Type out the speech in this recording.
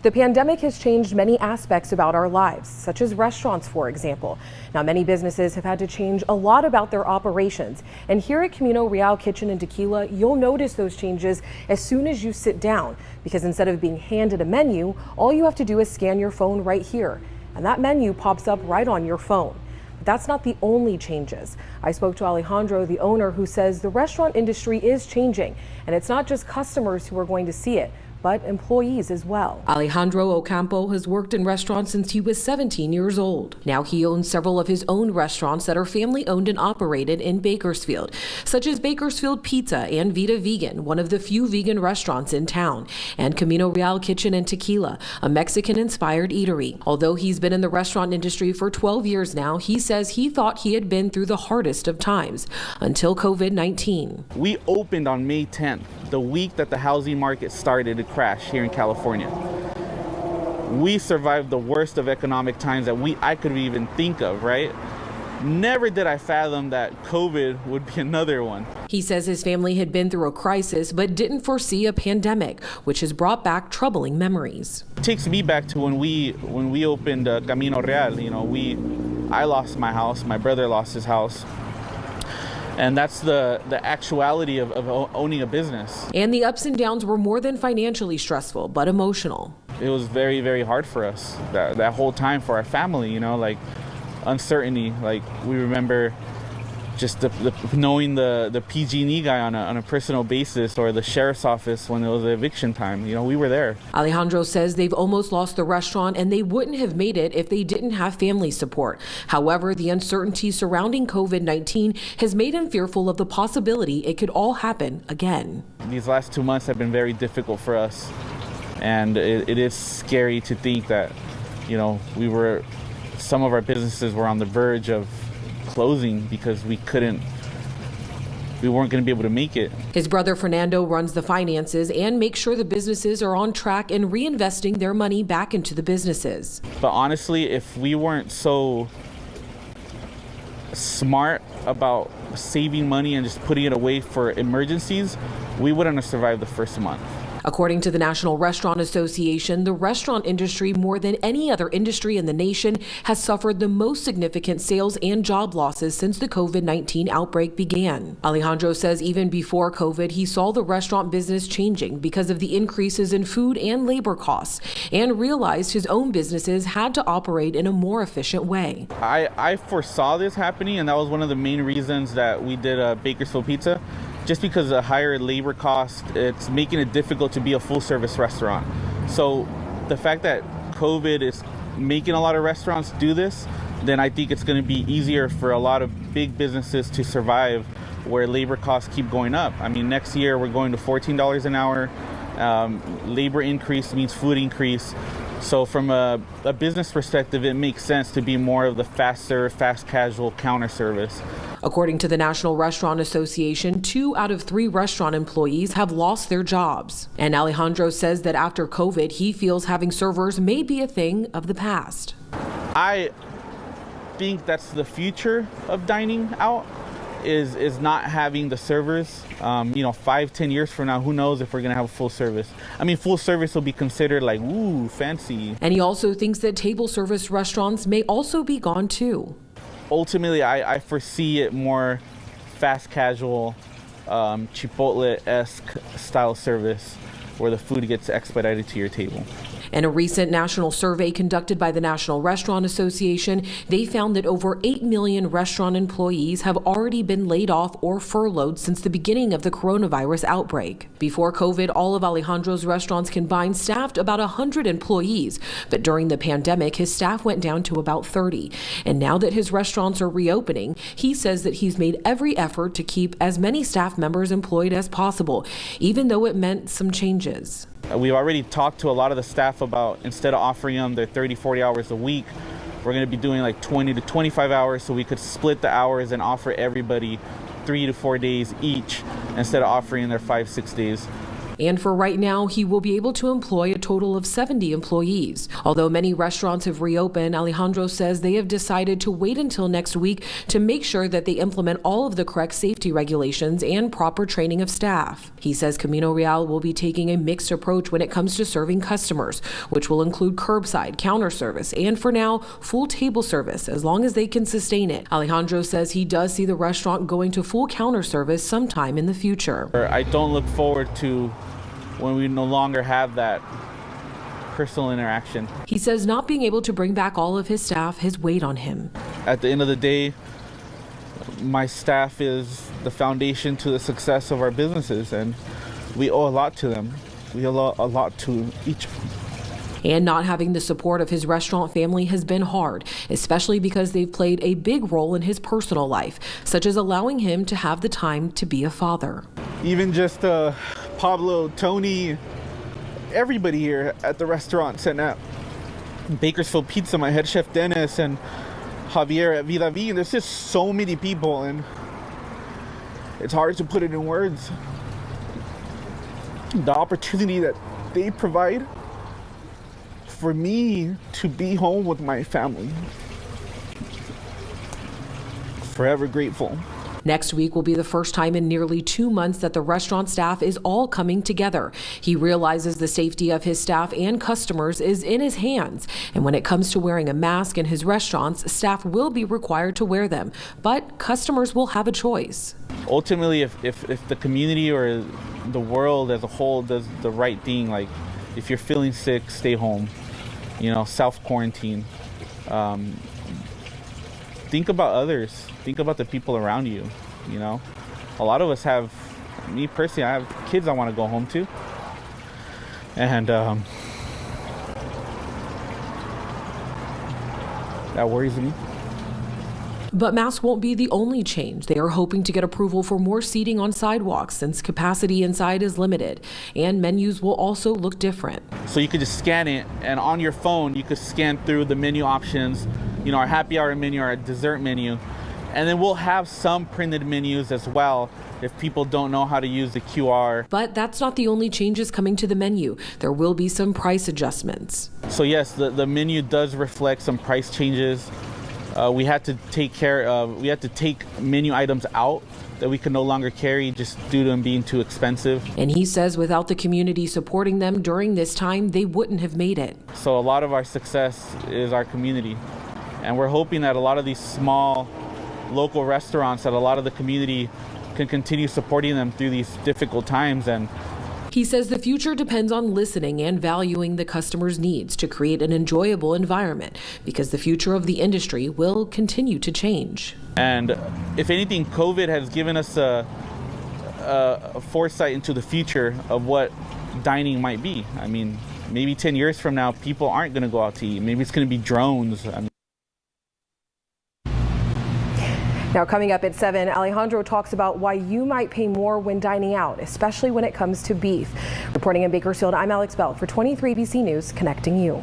The pandemic has changed many aspects about our lives, such as restaurants, for example. Now, many businesses have had to change a lot about their operations. And here at Camino Real Kitchen and Tequila, you'll notice those changes as soon as you sit down, because instead of being handed a menu, all you have to do is scan your phone right here. And that menu pops up right on your phone. But that's not the only changes. I spoke to Alejandro, the owner, who says the restaurant industry is changing. And it's not just customers who are going to see it, but employees as well. Alejandro Ocampo has worked in restaurants since he was 17 years old. Now he owns several of his own restaurants that are family owned and operated in Bakersfield, such as Bakersfield Pizza and Vita Vegan, one of the few vegan restaurants in town, and Camino Real Kitchen and Tequila, a Mexican-inspired eatery. Although he's been in the restaurant industry for 12 years now, he says he thought he had been through the hardest of times until COVID-19. We opened on May 10th, the week that the housing market started to crash here in California. We survived the worst of economic times that I could even think of, right? Never did I fathom that COVID would be another one. He says his family had been through a crisis but didn't foresee a pandemic, which has brought back troubling memories. It takes me back to when we opened Camino Real. I lost my house, my brother lost his house. And that's the actuality of owning a business. And the ups and downs were more than financially stressful, but emotional. It was very, very hard for us that whole time, for our family, like uncertainty. Like, we remember just knowing the PG&E guy on a personal basis, or the sheriff's office when it was eviction time. We were there. Alejandro says they've almost lost the restaurant and they wouldn't have made it if they didn't have family support. However, the uncertainty surrounding COVID-19 has made him fearful of the possibility it could all happen again. These last 2 months have been very difficult for us, and it is scary to think that some of our businesses were on the verge of closing because we weren't going to be able to make it. His brother Fernando runs the finances and makes sure the businesses are on track and reinvesting their money back into the businesses. But honestly, if we weren't so smart about saving money and just putting it away for emergencies, we wouldn't have survived the first month. According to the National Restaurant Association, the restaurant industry, more than any other industry in the nation, has suffered the most significant sales and job losses since the COVID-19 outbreak began. Alejandro says even before COVID, he saw the restaurant business changing because of the increases in food and labor costs, and realized his own businesses had to operate in a more efficient way. I foresaw this happening, and that was one of the main reasons that we did Bakersfield Pizza. Just because of higher labor cost, it's making it difficult to be a full-service restaurant. So the fact that COVID is making a lot of restaurants do this, then I think it's going to be easier for a lot of big businesses to survive where labor costs keep going up. I mean, next year we're going to $14 an hour. Labor increase means food increase. So from a business perspective, it makes sense to be more of the fast casual counter service. According to the National Restaurant Association, 2 out of 3 restaurant employees have lost their jobs. And Alejandro says that after COVID, he feels having servers may be a thing of the past. I think that's the future of dining out, is not having the servers. 5-10 years from now, who knows if we're gonna have full service. I mean, full service will be considered like, ooh, fancy. And he also thinks that table service restaurants may also be gone too. Ultimately, I foresee it more fast casual, Chipotle-esque style service where the food gets expedited to your table. In a recent national survey conducted by the National Restaurant Association, they found that over 8 million restaurant employees have already been laid off or furloughed since the beginning of the coronavirus outbreak. Before COVID, all of Alejandro's restaurants combined staffed about 100 employees, but during the pandemic, his staff went down to about 30. And now that his restaurants are reopening, he says that he's made every effort to keep as many staff members employed as possible, even though it meant some changes. We've already talked to a lot of the staff about, instead of offering them their 30-40 hours a week, we're going to be doing like 20 to 25 hours, so we could split the hours and offer everybody 3 to 4 days each instead of offering their 5-6 days. And for right now, he will be able to employ a total total of 70 employees. Although many restaurants have reopened, Alejandro says they have decided to wait until next week to make sure that they implement all of the correct safety regulations and proper training of staff. He says Camino Real will be taking a mixed approach when it comes to serving customers, which will include curbside, counter service, and for now, full table service as long as they can sustain it. Alejandro says he does see the restaurant going to full counter service sometime in the future. I don't look forward to when we no longer have that personal interaction. He says not being able to bring back all of his staff has weighed on him. At the end of the day, my staff is the foundation to the success of our businesses, and we owe a lot to them. We owe a lot to each of them. And not having the support of his restaurant family has been hard, especially because they've played a big role in his personal life, such as allowing him to have the time to be a father. Even just Pablo, Tony, everybody here at the restaurant, and at Bakersfield Pizza, my head chef Dennis, and Javier at Vida V. There's just so many people, and it's hard to put it in words. The opportunity that they provide for me to be home with my family. Forever grateful. Next week will be the first time in nearly 2 months that the restaurant staff is all coming together. He realizes the safety of his staff and customers is in his hands. And when it comes to wearing a mask in his restaurants, staff will be required to wear them, but customers will have a choice. Ultimately, if the community or the world as a whole does the right thing, like if you're feeling sick, stay home, self-quarantine. Think about others. Think about the people around you, A lot of us have, me personally, I have kids I want to go home to. And that worries me. But masks won't be the only change. They are hoping to get approval for more seating on sidewalks since capacity inside is limited. And menus will also look different. So you could just scan it, and on your phone, you could scan through the menu options, our happy hour menu, our dessert menu. And then we'll have some printed menus as well if people don't know how to use the QR. But that's not the only changes coming to the menu. There will be some price adjustments. So yes, the menu does reflect some price changes. We had to take menu items out that we could no longer carry just due to them being too expensive. And he says without the community supporting them during this time, they wouldn't have made it. So a lot of our success is our community. And we're hoping that a lot of these small local restaurants, that a lot of the community can continue supporting them through these difficult times. And he says the future depends on listening and valuing the customer's needs to create an enjoyable environment, because the future of the industry will continue to change. And if anything, COVID has given us a foresight into the future of what dining might be. I mean, maybe 10 years from now, people aren't going to go out to eat. Maybe it's going to be drones. Now, coming up at 7, Alejandro talks about why you might pay more when dining out, especially when it comes to beef. Reporting in Bakersfield, I'm Alex Bell for 23 ABC News, connecting you.